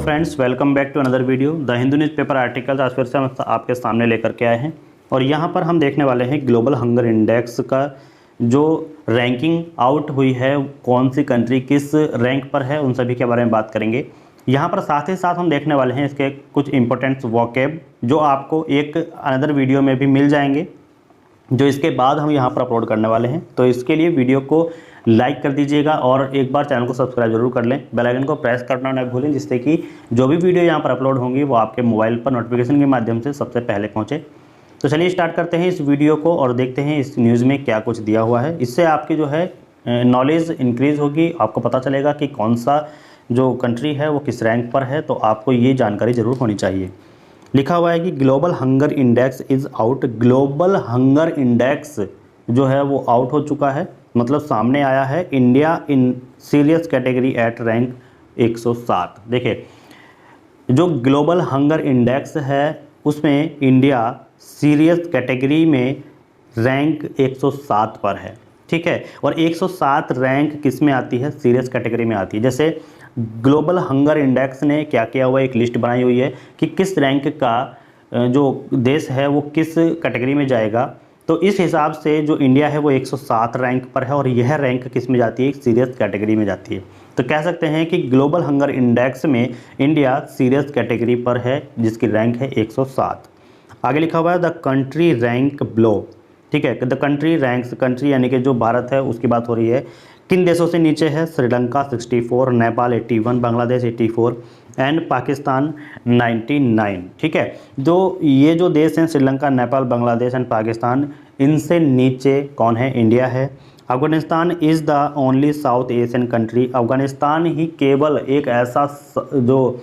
Friends, welcome back to another video. The Hindu newspaper articles आज फिर से हम आपके सामने लेकर के आए हैं और यहाँ पर हम देखने वाले हैं ग्लोबल हंगर इंडेक्स का जो रैंकिंग आउट हुई है, कौन सी कंट्री किस रैंक पर है, उन सभी के बारे में बात करेंगे। यहाँ पर साथ ही साथ हम देखने वाले हैं इसके कुछ इंपॉर्टेंट वोकैब जो आपको एक अनदर वीडियो में भी मिल जाएंगे, जो इसके बाद हम यहाँ पर अपलोड करने वाले हैं। तो इसके लिए वीडियो को लाइक कर दीजिएगा और एक बार चैनल को सब्सक्राइब जरूर कर लें, बेल आइकन को प्रेस करना ना भूलें, जिससे कि जो भी वीडियो यहाँ पर अपलोड होंगी वो आपके मोबाइल पर नोटिफिकेशन के माध्यम से सबसे पहले पहुँचे। तो चलिए स्टार्ट करते हैं इस वीडियो को और देखते हैं इस न्यूज़ में क्या कुछ दिया हुआ है। इससे आपकी जो है नॉलेज इंक्रीज़ होगी, आपको पता चलेगा कि कौन सा जो कंट्री है वो किस रैंक पर है, तो आपको ये जानकारी ज़रूर होनी चाहिए। लिखा हुआ है कि global hunger index is out. Global hunger index जो है वो आउट हो चुका है, मतलब सामने आया है। India in serious category at rank 107। देखिए, जो ग्लोबल हंगर इंडेक्स है उसमें इंडिया सीरियस कैटेगरी में रैंक 107 पर है, ठीक है। और 107 रैंक किस में आती है? सीरियस कैटेगरी में आती है। जैसे ग्लोबल हंगर इंडेक्स ने क्या किया हुआ, एक लिस्ट बनाई हुई है कि किस रैंक का जो देश है वो किस कैटेगरी में जाएगा। तो इस हिसाब से जो इंडिया है वो 107 रैंक पर है और यह रैंक किस में जाती है? सीरियस कैटेगरी में जाती है। तो कह सकते हैं कि ग्लोबल हंगर इंडेक्स में इंडिया सीरियस कैटेगरी पर है, जिसकी रैंक है 107। आगे लिखा हुआ है द कंट्री रैंक बिलो, ठीक है। द कंट्री रैंक्स, कंट्री यानी कि जो भारत है उसकी बात हो रही है। किन देशों से नीचे है? श्रीलंका 64, नेपाल 81, बांग्लादेश 84 एंड पाकिस्तान 99, ठीक है। ये जो देश हैं श्रीलंका, नेपाल, बांग्लादेश एंड पाकिस्तान, इनसे नीचे कौन है? इंडिया है। Afghanistan is the only South Asian country. Afghanistan ही केवल एक ऐसा जो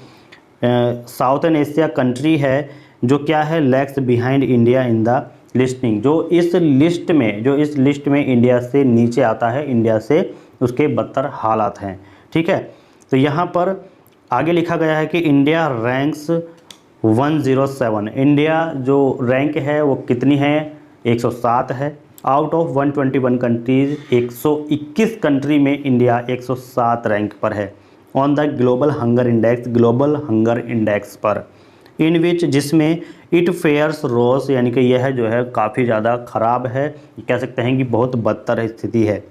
साउथर्न एशिया कंट्री है जो क्या है? Lags behind India in the listing. जो इस लिस्ट में इंडिया से नीचे आता है, इंडिया से उसके बदतर हालात हैं, ठीक है। तो यहाँ पर आगे लिखा गया है कि इंडिया रैंक्स 107। इंडिया जो रैंक है वो कितनी है? 107 है। आउट ऑफ 121 कंट्रीज, 121 कंट्री में इंडिया 107 रैंक पर है on the global hunger index, global hunger index पर। इन विच, जिसमें इट फेयर्स रोस, यानी कि यह जो है काफ़ी ज़्यादा ख़राब है, कह सकते हैं कि बहुत बदतर स्थिति है।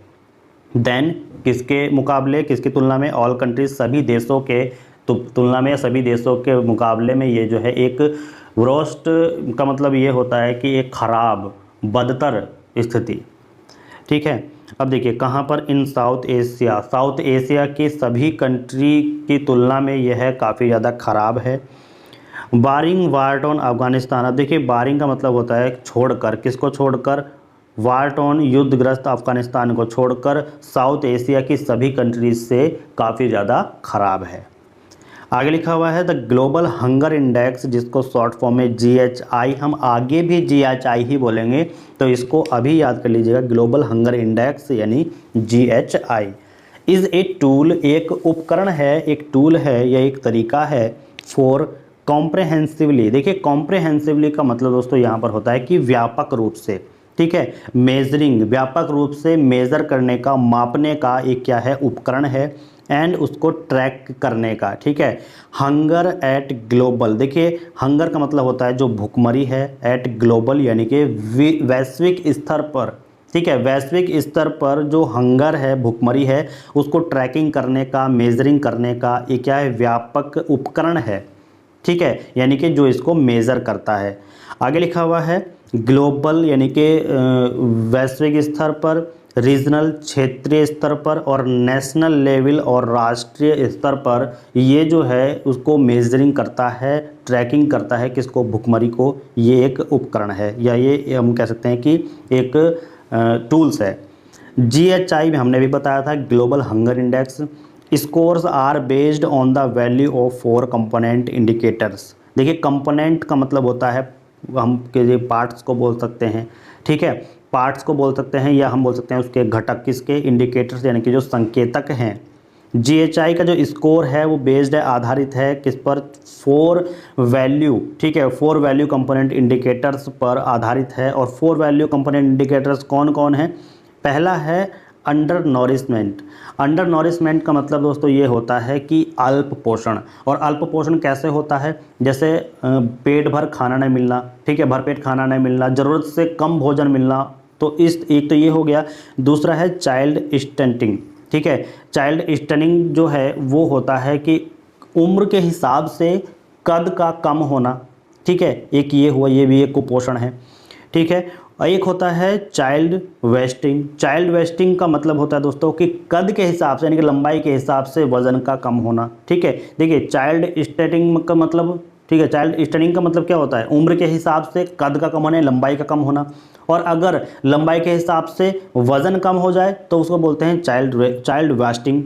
देन किसके मुकाबले, किसकी तुलना में? ऑल कंट्रीज, सभी देशों के तुलना में, सभी देशों के मुकाबले में ये जो है एक वर्स्ट का मतलब ये होता है कि एक ख़राब, बदतर स्थिति, ठीक है। अब देखिए कहाँ पर? इन साउथ एशिया, साउथ एशिया की सभी कंट्री की तुलना में यह काफ़ी ज़्यादा ख़राब है। बारिंग वार्टोन अफगानिस्तान। अब देखिए, बारिंग का मतलब होता है छोड़कर, किसको छोड़कर? वार्टोन, युद्धग्रस्त अफगानिस्तान को छोड़कर साउथ एशिया की सभी कंट्रीज से काफ़ी ज़्यादा ख़राब है। आगे लिखा हुआ है द ग्लोबल हंगर इंडेक्स, जिसको शॉर्ट फॉर्म में GHI, हम आगे भी GHI ही बोलेंगे, तो इसको अभी याद कर लीजिएगा। ग्लोबल हंगर इंडेक्स यानी GHI इज़ ए टूल, एक उपकरण है, एक टूल है, यह एक तरीका है फॉर कॉम्प्रहेंसिवली। देखिए, कॉम्प्रहेंसिवली का मतलब दोस्तों यहाँ पर होता है कि व्यापक रूप से, ठीक है। मेजरिंग, व्यापक रूप से मेज़र करने का, मापने का एक क्या है? उपकरण है। एंड उसको ट्रैक करने का, ठीक है। हंगर एट ग्लोबल, देखिए हंगर का मतलब होता है जो भुखमरी है, एट ग्लोबल यानी कि वैश्विक स्तर पर, ठीक है। वैश्विक स्तर पर जो हंगर है, भुखमरी है, उसको ट्रैकिंग करने का, मेजरिंग करने का ये क्या है? व्यापक उपकरण है, ठीक है, यानी कि जो इसको मेज़र करता है। आगे लिखा हुआ है ग्लोबल यानी कि वैश्विक स्तर पर, रीजनल क्षेत्रीय स्तर पर और नेशनल लेवल और राष्ट्रीय स्तर पर ये जो है उसको मेजरिंग करता है, ट्रैकिंग करता है, किसको? भुखमरी को। ये एक उपकरण है या ये हम कह सकते हैं कि एक टूल्स है। GHI में हमने भी बताया था, global hunger index scores are based on the value of 4 component indicators. देखिए, कंपोनेंट का मतलब होता है, हम के पार्ट्स को बोल सकते हैं, ठीक है, पार्ट्स को बोल सकते हैं, या हम बोल सकते हैं उसके घटक, किसके? इंडिकेटर्स यानी कि जो संकेतक हैं। GHI का जो स्कोर है वो बेस्ड है, आधारित है किस पर? 4 वैल्यू, ठीक है, 4 वैल्यू कंपोनेंट इंडिकेटर्स पर आधारित है। और 4 वैल्यू कंपोनेंट इंडिकेटर्स कौन कौन है? पहला है अंडर नॉरिशमेंट। अंडर नॉरिशमेंट का मतलब दोस्तों ये होता है कि अल्प पोषण। और अल्प पोषण कैसे होता है? जैसे पेट भर खाना नहीं मिलना, ठीक है, भरपेट खाना नहीं मिलना, ज़रूरत से कम भोजन मिलना। तो इस एक तो ये हो गया। दूसरा है चाइल्ड स्टंटिंग, ठीक है। चाइल्ड स्टनिंग जो है वो होता है कि उम्र के हिसाब से कद का कम होना, ठीक है, एक ये हुआ, ये भी एक कुपोषण है, ठीक है। और एक होता है चाइल्ड वेस्टिंग। चाइल्ड वेस्टिंग का मतलब होता है दोस्तों कि कद के हिसाब से यानी कि लंबाई के हिसाब से वजन का कम होना, ठीक है। देखिए चाइल्ड स्टनिंग का मतलब, ठीक है, चाइल्ड स्टनिंग का मतलब क्या होता है? उम्र के हिसाब से कद का कम होना, लंबाई का कम होना। और अगर लंबाई के हिसाब से वजन कम हो जाए तो उसको बोलते हैं चाइल्ड वेस्टिंग।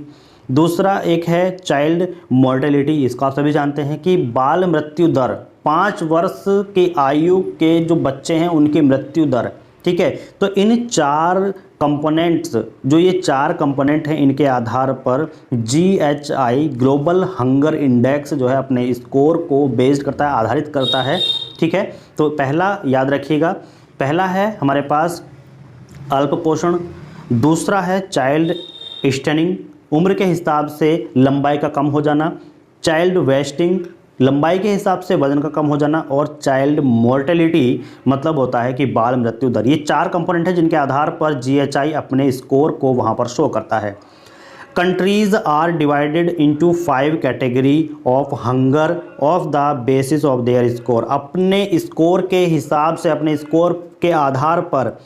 दूसरा एक है चाइल्ड मोर्टेलिटी। इसको आप सभी जानते हैं कि बाल मृत्यु दर, 5 वर्ष की आयु के जो बच्चे हैं उनकी मृत्यु दर, ठीक है। तो इन 4 कंपोनेंट्स, जो ये 4 कंपोनेंट हैं, इनके आधार पर GHI ग्लोबल हंगर इंडेक्स जो है अपने स्कोर को बेस्ड करता है, आधारित करता है, ठीक है। तो पहला याद रखिएगा, पहला है हमारे पास अल्प पोषण, दूसरा है चाइल्ड स्टनिंग, उम्र के हिसाब से लंबाई का कम हो जाना, चाइल्ड वेस्टिंग, लंबाई के हिसाब से वजन का कम हो जाना, और चाइल्ड मोर्टेलिटी मतलब होता है कि बाल मृत्यु दर। ये 4 कंपोनेंट हैं जिनके आधार पर GHI अपने स्कोर को वहाँ पर शो करता है। Countries are divided into 5 category of hunger of the basis of their score. अपने स्कोर के हिसाब से, अपने स्कोर के आधार पर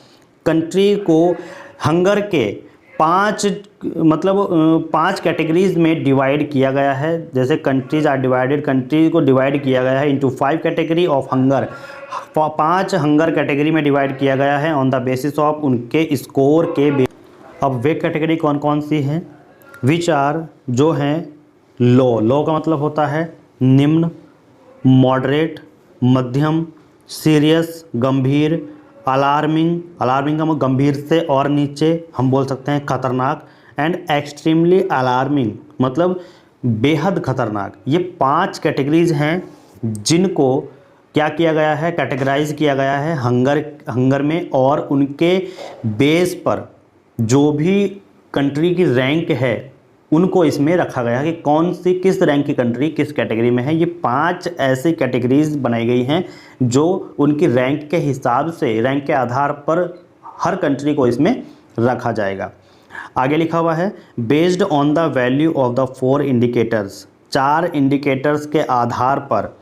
कंट्री को हंगर के 5 कैटेगरीज में डिवाइड किया गया है। जैसे कंट्रीज आर डिवाइडेड, कंट्री को डिवाइड किया गया है into 5 category of hunger, 5 hunger category में डिवाइड किया गया है ऑन द बेसिस ऑफ उनके स्कोर के अब वे कैटेगरी कौन कौन सी हैं? विच आर, जो हैं लो का मतलब होता है निम्न, मॉडरेट मध्यम, सीरियस गंभीर, अलार्मिंग का मतलब गंभीर से और नीचे हम बोल सकते हैं खतरनाक, एंड एक्सट्रीमली अलार्मिंग मतलब बेहद खतरनाक। ये 5 कैटेगरीज हैं जिनको क्या किया गया है? कैटेगराइज किया गया है हंगर में, और उनके बेस पर जो भी कंट्री की रैंक है उनको इसमें रखा गया है कि कौन सी किस रैंक की कंट्री किस कैटेगरी में है। ये 5 ऐसी कैटेगरीज बनाई गई हैं जो उनकी रैंक के हिसाब से, रैंक के आधार पर हर कंट्री को इसमें रखा जाएगा। आगे लिखा हुआ है based on the value of the 4 indicators. 4 indicators के आधार पर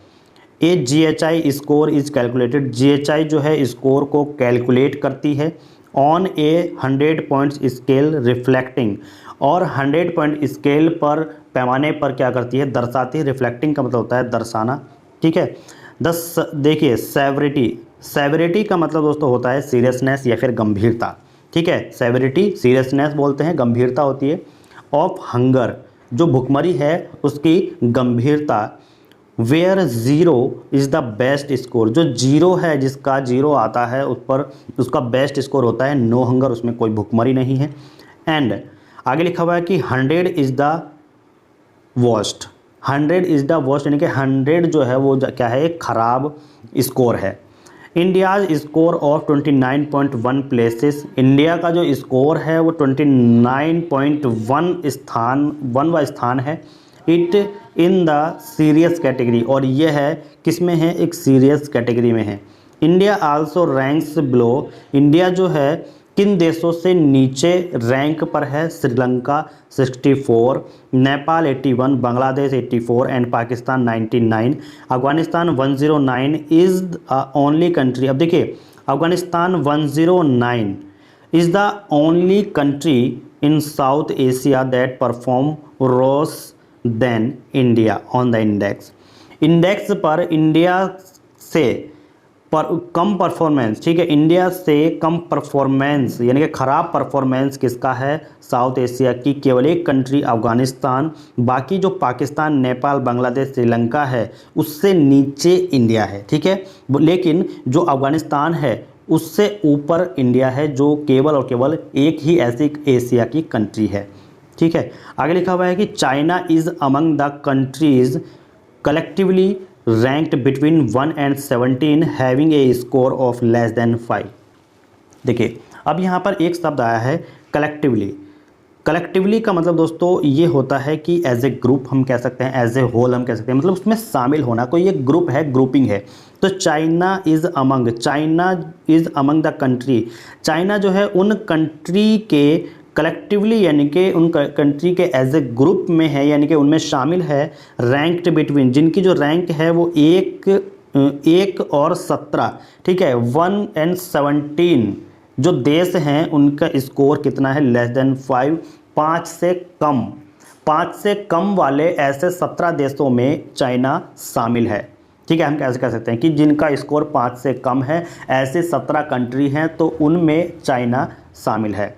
ए GHI score is calculated. GHI जो है स्कोर को कैलकुलेट करती है on A 100 points scale reflecting, और 100 पॉइंट स्केल पर, पैमाने पर क्या करती है? दर्शाती है। रिफ्लेक्टिंग का मतलब होता है दर्शाना, ठीक है। देखिए सेवरिटी का मतलब दोस्तों होता है सीरियसनेस या फिर गंभीरता, ठीक है। सेवरिटी सीरियसनेस बोलते हैं, गंभीरता होती है। ऑफ हंगर जो भुखमरी है उसकी गंभीरता। Where 0 is the best score, जो 0 है, जिसका 0 आता है उस पर उसका बेस्ट स्कोर होता है नो हंगर, उसमें कोई भुखमरी नहीं है। एंड आगे लिखा हुआ है कि 100 is the worst. 100 is the worst यानी कि 100 जो है वो क्या है? एक ख़राब स्कोर है। India's score of 29.1 places. India का जो स्कोर है वो 29.1 स्थान है। It in the serious category, और ये है किस में है? एक सीरियस कैटेगरी में है। India also ranks below. India जो है किन देशों से नीचे रैंक पर है? Sri Lanka 64, Nepal 81, Bangladesh 84 and Pakistan 99। Afghanistan 109 is the only country. अब देखिए Afghanistan 109 is the only country in south Asia that perform worse than India on the index. Index पर इंडिया से कम परफॉर्मेंस, ठीक है, इंडिया से कम परफॉर्मेंस यानी कि ख़राब परफॉर्मेंस किसका है? साउथ एशिया की केवल एक कंट्री अफगानिस्तान। बाकी जो पाकिस्तान, नेपाल, बांग्लादेश, श्रीलंका है उससे नीचे इंडिया है, ठीक है। लेकिन जो अफगानिस्तान है उससे ऊपर इंडिया है, जो केवल और केवल एक ही ऐसी एशिया की कंट्री है, ठीक है। आगे लिखा हुआ है कि China is among the countries collectively ranked between 1 and 17 having a score of less than 5। देखिए अब यहाँ पर एक शब्द आया है कलेक्टिवली। कलेक्टिवली का मतलब दोस्तों ये होता है कि एज ए ग्रुप हम कह सकते हैं, एज ए होल हम कह सकते हैं, मतलब उसमें शामिल होना, कोई एक ग्रुप है, ग्रुपिंग है। तो China is among the country, China जो है उन कंट्री के कलेक्टिवली यानी कि उन कंट्री के एज ए ग्रुप में है, यानी कि उनमें शामिल है, रैंक्ड बिटवीन, जिनकी जो रैंक है वो 1 और 17, ठीक है, 1 and 17 जो देश हैं उनका स्कोर कितना है, लेस देन 5, 5 से कम, 5 से कम वाले ऐसे 17 देशों में चाइना शामिल है, ठीक है। हम कैसे कह सकते हैं कि जिनका स्कोर 5 से कम है, ऐसे 17 कंट्री हैं तो उनमें चाइना शामिल है।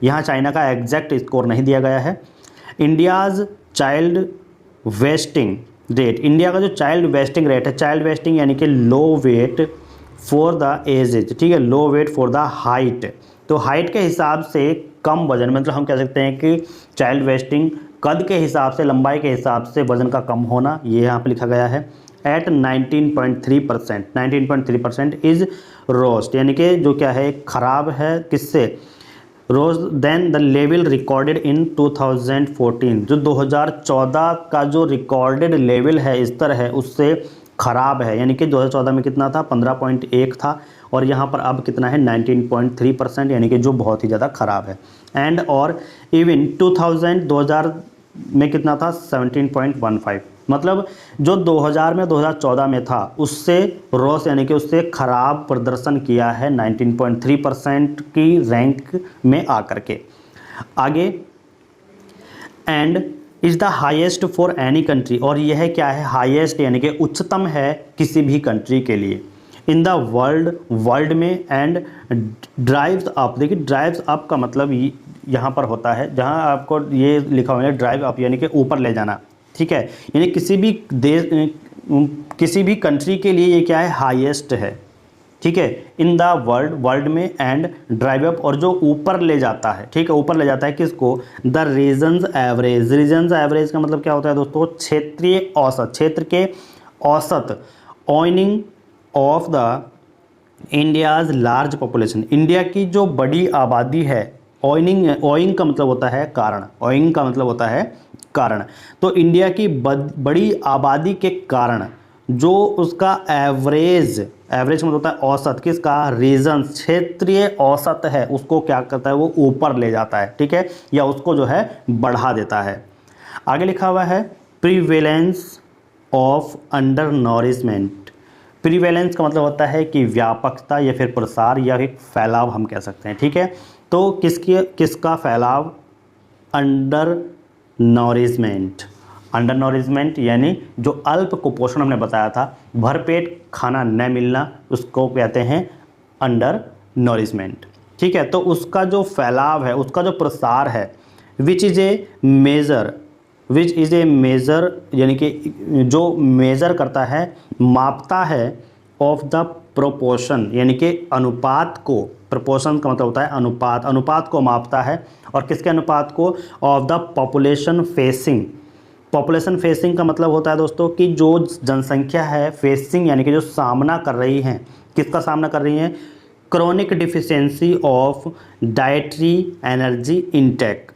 यहाँ चाइना का एग्जैक्ट स्कोर नहीं दिया गया है। India's child wasting rate, India का जो चाइल्ड वेस्टिंग रेट है, चाइल्ड वेस्टिंग यानी कि लो वेट फॉर द एजेज, ठीक है, लो वेट फॉर द हाइट, तो हाइट के हिसाब से कम वजन, मतलब हम कह सकते हैं कि चाइल्ड वेस्टिंग कद के हिसाब से, लंबाई के हिसाब से वजन का कम होना, ये यहाँ पर लिखा गया है। एट 19.3%, 19.3% इज़ रोस्ट, यानी कि जो क्या है ख़राब है, किससे, rose than the level recorded in 2014, जो 2014 का जो रिकॉर्डेड लेवल है, स्तर है, उससे ख़राब है, यानी कि 2014 में कितना था, 15.1 था, और यहाँ पर अब कितना है 19.3%, यानी कि जो बहुत ही ज़्यादा ख़राब है। एंड और इवन 2000 में कितना था, 17.15, मतलब जो 2000 में 2014 में था उससे रोस यानी कि उससे ख़राब प्रदर्शन किया है 19.3% की रैंक में आकर के। आगे, and is the highest for any country, और यह क्या है, हाईएस्ट यानी कि उच्चतम है किसी भी कंट्री के लिए, इन द वर्ल्ड में, एंड ड्राइव्स अप, देखिए ड्राइव्स अप का मतलब यहाँ पर होता है, जहाँ आपको ये लिखा हुआ है ड्राइव अप यानी कि ऊपर ले जाना, ठीक है, यानी किसी भी देश, किसी भी कंट्री के लिए ये क्या है, हाईएस्ट है, ठीक है, इन द वर्ल्ड में, एंड ड्राइव अप, और जो ऊपर ले जाता है, ठीक है, ऊपर ले जाता है किसको, the regions average, regions average का मतलब क्या होता है दोस्तों, क्षेत्रीय औसत, क्षेत्र के औसत, owing of the India's large population, India की जो बड़ी आबादी है, ऑइंग का मतलब होता है कारण, ऑइंग का मतलब होता है कारण, तो इंडिया की बड़ी आबादी के कारण जो उसका एवरेज मतलब होता है औसत, किसका, रीजन, क्षेत्रीय औसत है, उसको क्या करता है, वो ऊपर ले जाता है, ठीक है, या उसको जो है बढ़ा देता है। आगे लिखा हुआ है प्रीवेलेंस ऑफ अंडर नॉरिशमेंट, प्रीवेलेंस का मतलब होता है कि व्यापकता या फिर प्रसार या एक फैलाव हम कह सकते हैं, ठीक है, तो किसका फैलाव, अंडर नॉरिशमेंट, अंडर नॉरिशमेंट यानी जो अल्प कुपोषण हमने बताया था, भरपेट खाना न मिलना, उसको कहते हैं अंडर नॉरिशमेंट, ठीक है, तो उसका जो फैलाव है, उसका जो प्रसार है, विच इज़ ए मेज़र यानी कि जो मेज़र करता है, मापता है, ऑफ द प्रोपोर्शन यानी कि अनुपात को, प्रोपोर्शन का मतलब होता है अनुपात, अनुपात को मापता है, और किसके अनुपात को, of the population facing, population facing का मतलब होता है दोस्तों कि जो जनसंख्या है, फेसिंग यानी कि जो सामना कर रही हैं, किसका सामना कर रही हैं, chronic deficiency of dietary energy intake,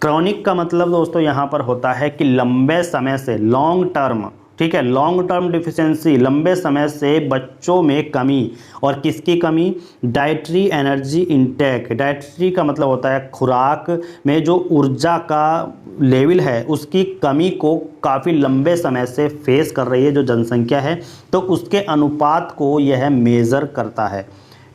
chronic का मतलब दोस्तों यहाँ पर होता है कि लंबे समय से, लॉन्ग टर्म, ठीक है, लॉन्ग टर्म डिफिशियंसी, लंबे समय से बच्चों में कमी, और किसकी कमी, डाइटरी एनर्जी इंटेक, डाइटरी का मतलब होता है खुराक में जो ऊर्जा का लेवल है, उसकी कमी को काफ़ी लंबे समय से फेस कर रही है जो जनसंख्या है, तो उसके अनुपात को यह मेज़र करता है,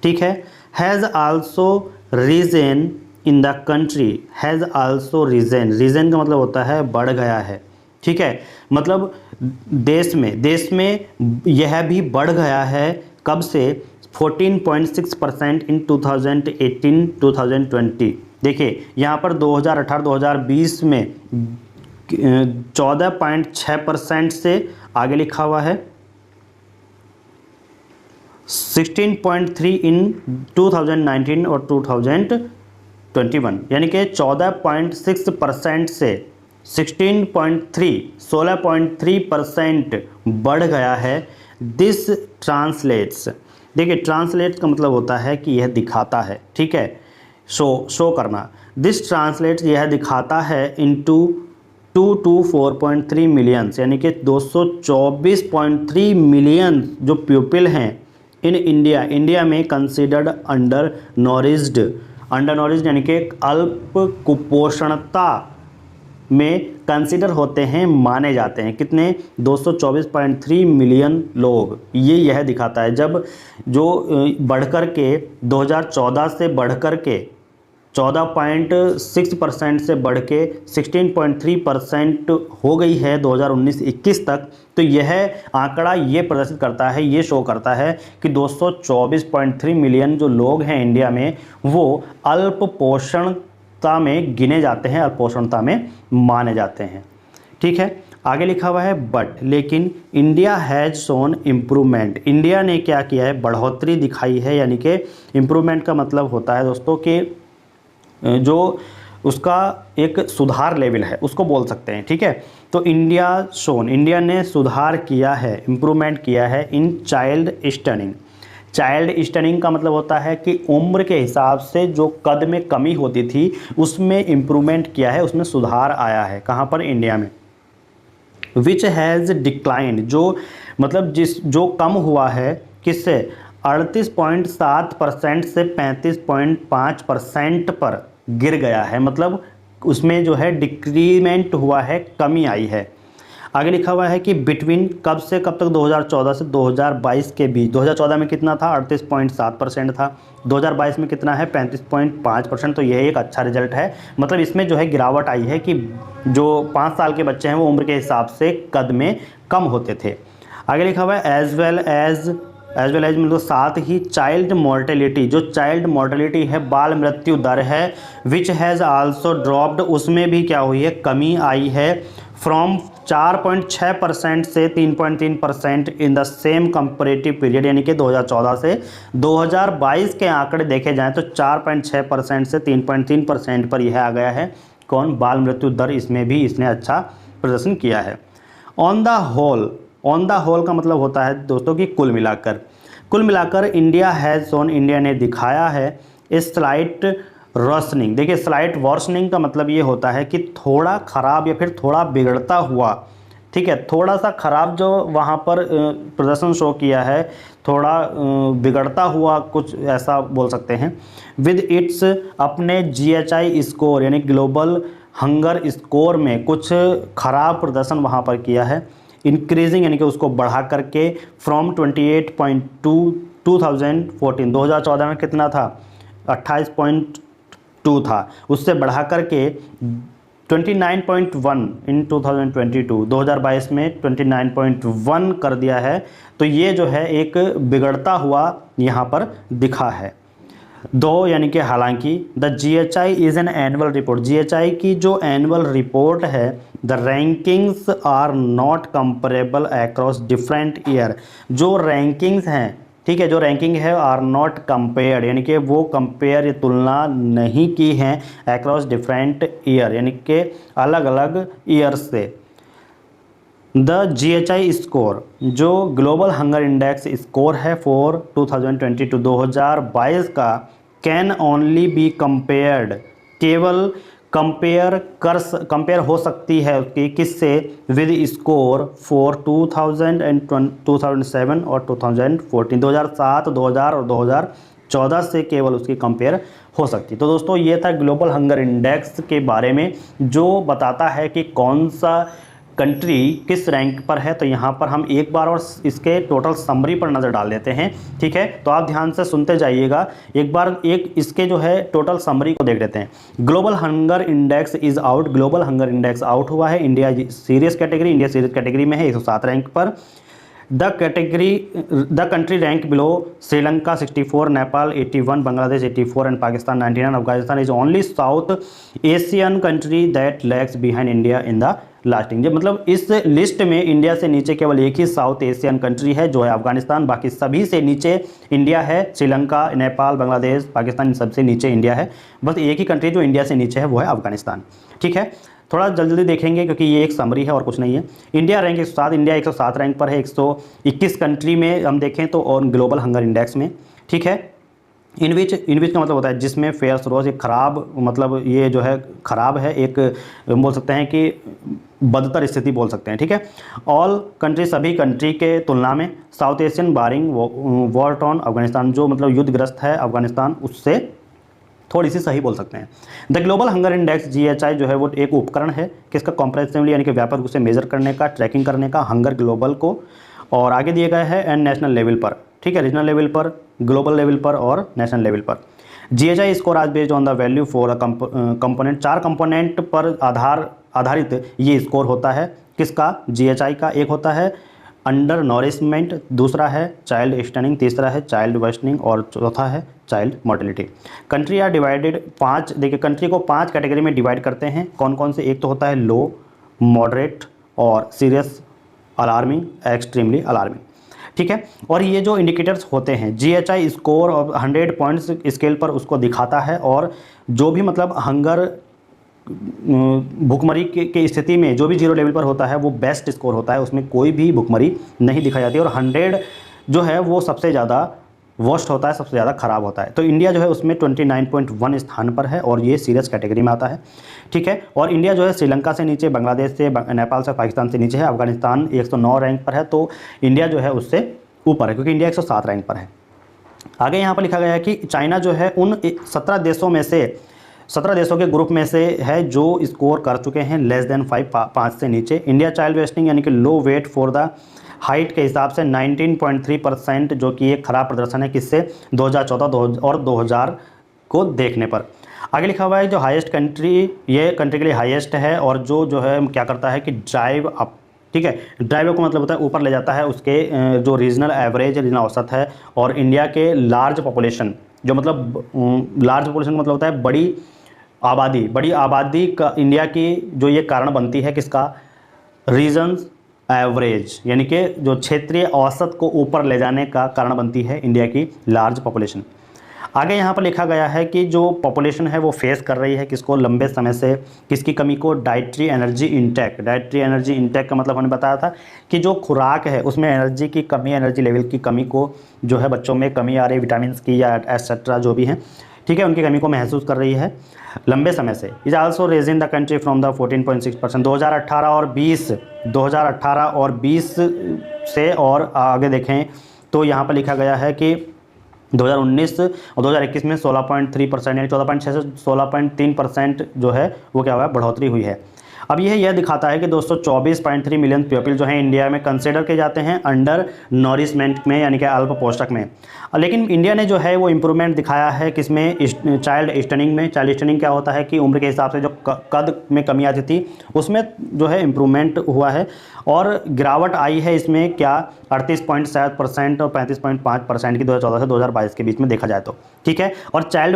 ठीक है। Has also region in the country, has also region, region का मतलब होता है बढ़ गया है, ठीक है, मतलब देश में यह भी बढ़ गया है, कब से, 14.6% इन 2018-2020, देखिए यहाँ पर 2018-2020 में 14.6% से आगे लिखा हुआ है 16.3 इन 2019 और 2021, यानी कि 14.6% से 16.3% बढ़ गया है। दिस ट्रांसलेट्स, देखिए ट्रांसलेट्स का मतलब होता है कि यह दिखाता है, ठीक है, शो करना। दिस ट्रांसलेट यह दिखाता है इनटू 2 to 4.3 मिलियंस, यानी कि 224.3 मिलियन जो पीपल हैं इन इंडिया में कंसिडर्ड अंडर नॉरिज्ड यानी कि अल्प कुपोषणता में कंसिडर होते हैं, माने जाते हैं। कितने? 224.3 मिलियन लोग। यह दिखाता है जब जो बढ़कर के 2014 से बढ़कर के 14.6% से बढ़ के 16.3% हो गई है 2019-21 तक, तो यह आंकड़ा ये प्रदर्शित करता है, ये शो करता है कि 224.3 मिलियन जो लोग हैं इंडिया में वो अल्प पोषणता में गिने जाते हैं, अल्प पोषणता में माने जाते हैं। ठीक है, आगे लिखा हुआ है बट, लेकिन India has shown improvement, India ने क्या किया है? बढ़ोतरी दिखाई है। यानी कि इम्प्रूवमेंट का मतलब होता है दोस्तों कि जो उसका एक सुधार लेवल है उसको बोल सकते हैं। ठीक है, तो इंडिया ने सुधार किया है, इम्प्रूवमेंट किया है इन चाइल्ड स्टनिंग का मतलब होता है कि उम्र के हिसाब से जो कद में कमी होती थी उसमें इम्प्रूवमेंट किया है, उसमें सुधार आया है। कहाँ पर? इंडिया में। विच हैज़ डिक्लाइंड, जो मतलब जो कम हुआ है किससे? 38.7% से 35.5% पर गिर गया है, मतलब उसमें जो है डिक्रीमेंट हुआ है, कमी आई है। आगे लिखा हुआ है कि बिटवीन कब से कब तक? 2014 से 2022 के बीच। 2014 में कितना था? 38.7% था। 2022 में कितना है? 35.5%। तो यह एक अच्छा रिजल्ट है, मतलब इसमें जो है गिरावट आई है कि जो 5 साल के बच्चे हैं वो उम्र के हिसाब से कद में कम होते थे। आगे लिखा हुआ है एज वेल एज मतलब साथ ही चाइल्ड मोर्टेलिटी, जो चाइल्ड मोर्टेलिटी है, बाल मृत्यु दर है, विच हैज़ आल्सो ड्रॉप्ड, उसमें भी क्या हुई है? कमी आई है। फ्रॉम 4.6% से 3.3% in the same comparative period, यानी कि 2014 से 2022 के आंकड़े देखे जाएं तो 4.6% से 3.3% पर यह आ गया है। कौन? बाल मृत्यु दर, इसमें भी इसने अच्छा प्रदर्शन किया है। ऑन द होल का मतलब होता है दोस्तों कि कुल मिलाकर इंडिया ने दिखाया है स्लाइट वर्सनिंग। देखिए, स्लाइट वर्सनिंग का मतलब ये होता है कि थोड़ा खराब या फिर थोड़ा बिगड़ता हुआ। ठीक है, थोड़ा सा खराब जो वहाँ पर प्रदर्शन शो किया है, थोड़ा बिगड़ता हुआ, कुछ ऐसा बोल सकते हैं। विद इट्स अपने GHI स्कोर यानी ग्लोबल हंगर स्कोर में कुछ खराब प्रदर्शन वहाँ पर किया है। इंक्रीजिंग यानी कि उसको बढ़ा करके फ्रॉम 28.2 2014 में कितना था? 28.2 था, उससे बढ़ा करके 29.1 इन 2022 में 29.1 कर दिया है। तो ये जो है एक बिगड़ता हुआ यहाँ पर दिखा है। दो यानी कि हालांकि the GHI is an annual report, GHI की जो एनुअल रिपोर्ट है, the rankings are not comparable across different year, जो रैंकिंग्स हैं, ठीक है, जो रैंकिंग है आर नॉट कंपेयर्ड, यानी कि वो कंपेयर या तुलना नहीं की हैं अक्रॉस डिफरेंट ईयर, यानी कि अलग अलग ईयर से। द GHI स्कोर, जो ग्लोबल हंगर इंडेक्स स्कोर है फॉर 2022 का, कैन ओनली बी कंपेयर्ड, केवल कंपेयर हो सकती है उसकी किससे? विद स्कोर फॉर 2007 और 2014, 2007, 2000 और 2014 से केवल उसकी कंपेयर हो सकती। तो दोस्तों ये था ग्लोबल हंगर इंडेक्स के बारे में, जो बताता है कि कौन सा कंट्री किस रैंक पर है। तो यहाँ पर हम एक बार और इसके टोटल समरी पर नज़र डाल देते हैं। ठीक है, तो आप ध्यान से सुनते जाइएगा, एक बार इसके जो है टोटल समरी को देख लेते हैं। Global hunger index is out, global hunger index out हुआ है। इंडिया सीरियस कैटेगरी में है 107 रैंक पर। The country rank below Sri Lanka 64, Nepal 81, Bangladesh 84 and Pakistan 99। Afghanistan is only South Asian country that lags behind India in the lasting. मतलब इस लिस्ट में India से नीचे केवल एक ही साउथ एशियन कंट्री है जो है अफगानिस्तान, बाकी सभी से नीचे इंडिया है। श्रीलंका, नेपाल, बांग्लादेश, पाकिस्तान, इन सबसे नीचे इंडिया है। बस एक ही कंट्री जो इंडिया से नीचे है वो है अफगानिस्तान। ठीक है, थोड़ा जल्दी देखेंगे क्योंकि ये एक समरी है और कुछ नहीं है। इंडिया रैंक 107, इंडिया 107 रैंक पर है 121 कंट्री में हम देखें तो, और ग्लोबल हंगर इंडेक्स में। ठीक है, इन विच का मतलब होता है जिसमें फेयर्स रोज, एक खराब, मतलब ये जो है खराब है, एक बोल सकते हैं कि बदतर स्थिति बोल सकते हैं, ठीक है। ऑल कंट्री, सभी कंट्री के तुलना में, साउथ एशियन बारिंग वॉर टॉर्न अफगानिस्तान, जो मतलब युद्धग्रस्त है अफगानिस्तान, उससे थोड़ी सी सही बोल सकते हैं। The global hunger index GHI जो है वो एक उपकरण है किसका, कॉम्प्रेहेंसिवली यानी कि व्यापक रूप से मेजर करने का, ट्रैकिंग करने का हंगर ग्लोबल को, और आगे दिए गए हैं एंड नेशनल लेवल पर, ठीक है, रीजनल लेवल पर, ग्लोबल लेवल पर और नेशनल लेवल पर। GHI स्कोर आज based on the value for a component, 4 component पर आधारित ये स्कोर होता है किसका, GHI का। एक होता है अंडर नॉरिशमेंट, दूसरा है चाइल्ड स्टनिंग, तीसरा है चाइल्ड वर्सनिंग और चौथा है child mortality. Country are divided 5, देखिए कंट्री को 5 कैटेगरी में डिवाइड करते हैं, कौन कौन से, एक तो होता है लो, मॉडरेट और सीरियस, अलार्मिंग, एक्सट्रीमली अलार्मिंग, ठीक है। और ये जो इंडिकेटर्स होते हैं, GHI स्कोर और 100 पॉइंट्स स्केल पर उसको दिखाता है, और जो भी मतलब हंगर भुखमरी के स्थिति में जो भी 0 लेवल पर होता है वो बेस्ट स्कोर होता है, उसमें कोई भी भुखमरी नहीं दिखाई जाती, और 100 जो है वो सबसे ज़्यादा वर्स्ट होता है, सबसे ज़्यादा खराब होता है। तो इंडिया जो है उसमें 29.1 स्थान पर है और ये सीरियस कैटेगरी में आता है, ठीक है। और इंडिया जो है श्रीलंका से नीचे, बांग्लादेश से, नेपाल से, पाकिस्तान से नीचे है, अफगानिस्तान 109 रैंक पर है, तो इंडिया जो है उससे ऊपर है क्योंकि इंडिया 107 रैंक पर है। आगे यहाँ पर लिखा गया है कि चाइना जो है उन 17 देशों में से, 17 देशों के ग्रुप में से है जो स्कोर कर चुके हैं लेस देन 5 से नीचे। इंडिया चाइल्ड वेस्टिंग यानी कि लो वेट फॉर द हाइट के हिसाब से 19.3%, जो कि एक खराब प्रदर्शन है किससे, 2014 और 2000 को देखने पर। आगे लिखा हुआ है जो हाईएस्ट कंट्री, ये कंट्री के लिए हाईएस्ट है, और जो है क्या करता है कि ड्राइव अप, ठीक है, ड्राइव को मतलब होता है ऊपर ले जाता है उसके जो रीजनल एवरेज, रीजनल औसत है, और इंडिया के लार्ज पॉपुलेशन, जो मतलब लार्ज पॉपुलेशन का मतलब होता है बड़ी आबादी का इंडिया की जो ये कारण बनती है किसका, रीजन्स एवरेज, यानी कि जो क्षेत्रीय औसत को ऊपर ले जाने का कारण बनती है इंडिया की लार्ज पॉपुलेशन। आगे यहाँ पर लिखा गया है कि जो पॉपुलेशन है वो फेस कर रही है किसको, लंबे समय से, किसकी कमी को, dietary energy intake. Dietary energy intake का मतलब हमने बताया था कि जो खुराक है उसमें एनर्जी की कमी, एनर्जी लेवल की कमी को जो है बच्चों में कमी आ रही है, विटामिन की या एटसेट्रा जो भी हैं, ठीक है, उनकी कमी को महसूस कर रही है लंबे समय से। Is also raising the country from the 14.6%, 2018 और 20 से, और आगे देखें तो यहाँ पर लिखा गया है कि 2019 और 2021 में 16.3% यानी 14.6 से 16.3% जो है वो क्या हुआ है, बढ़ोतरी हुई है। अब यह दिखाता है कि दोस्तों 24.3 मिलियन पीपल जो हैं इंडिया में कंसिडर किए जाते हैं अंडर नॉरिशमेंट में, यानी कि अल्प पोषक में। लेकिन इंडिया ने जो है वो इम्प्रूवमेंट दिखाया है किसमें, चाइल्ड स्टनिंग में। चाइल्ड स्टनिंग क्या होता है कि उम्र के हिसाब से जो कद में कमी आती थी उसमें जो है इम्प्रूवमेंट हुआ है, और गिरावट आई है इसमें क्या, 38.7% और 35.5% की 2014 से 2022 के बीच में देखा जाए तो, ठीक है। और चाइल्ड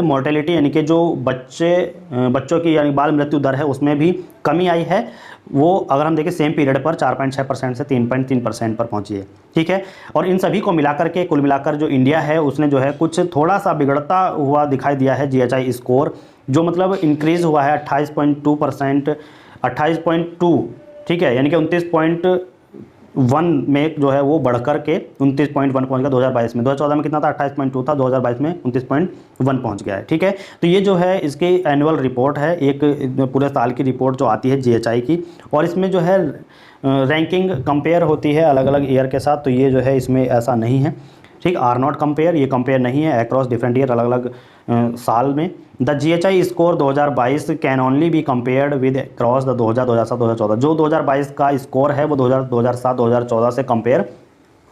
मोर्टेलिटी यानी कि जो बच्चों की यानी बाल मृत्यु दर है उसमें भी कमी आई है, वो अगर हम देखें सेम पीरियड पर 4.6% से 3.3% पर पहुंची है, ठीक है। और इन सभी को मिलाकर के, कुल मिलाकर जो इंडिया है उसने जो है कुछ थोड़ा सा बिगड़ता हुआ दिखाई दिया है GHI स्कोर, जो मतलब इंक्रीज़ हुआ है 28.2%, 28.2, ठीक है, यानी कि 29.1 में जो है वो बढ़कर के 29.1 पहुँच गया 2022 में। 2014 में कितना था, 28.2 था, 2022 में 29.1 पहुँच गया है, ठीक है। तो ये जो है इसकी एनुअल रिपोर्ट है, एक पूरे साल की रिपोर्ट जो आती है GHI की, और इसमें जो है रैंकिंग कंपेयर होती है अलग अलग ईयर के साथ, तो ये जो है इसमें ऐसा नहीं है, ठीक। आर नॉट कंपेयर, ये कंपेयर नहीं है अक्रॉस डिफरेंट ईयर, अलग अलग साल में। The GHI score 2022 can only be compared with cross the 2000, 2007, 2014। जो 2022 का स्कोर है वो 2007, 2014 से कंपेयर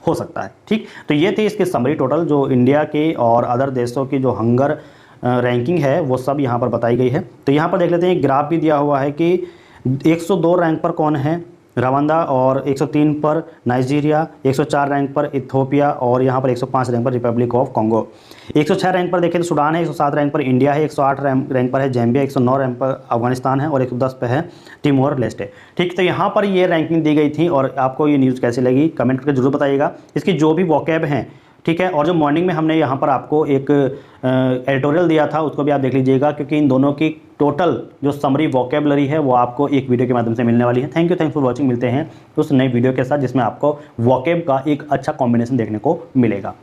हो सकता है, ठीक। तो ये थी इसकी समरी टोटल, जो इंडिया की और अदर देशों की जो हंगर रैंकिंग है वो सब यहाँ पर बताई गई है। तो यहाँ पर देख लेते हैं, ग्राफ भी दिया हुआ है कि 102 रैंक पर कौन है, रवांडा, और 103 पर नाइजीरिया, 104 रैंक पर इथियोपिया, और यहाँ पर 105 रैंक पर रिपब्लिक ऑफ कॉन्गो। 106 रैंक पर देखें तो सूडान है, 107 रैंक पर इंडिया है, 108 रैंक पर है जैम्बिया, 109 रैंक पर अफगानिस्तान है, और 110 पे है तिमोर लेस्टे, ठीक। तो यहाँ पर ये रैंकिंग दी गई थी, और आपको ये न्यूज़ कैसी लगी कमेंट करके जरूर बताइएगा। इसकी जो भी वोकैब हैं, ठीक है, और जो मॉर्निंग में हमने यहाँ पर आपको एक एडिटोरियल दिया था उसको भी आप देख लीजिएगा, क्योंकि इन दोनों की टोटल जो समरी वोकेबलरी है वो आपको एक वीडियो के माध्यम से मिलने वाली है। Thanks for watching. मिलते हैं उस नई वीडियो के साथ जिसमें आपको वोकेब का एक अच्छा कॉम्बिनेशन देखने को मिलेगा।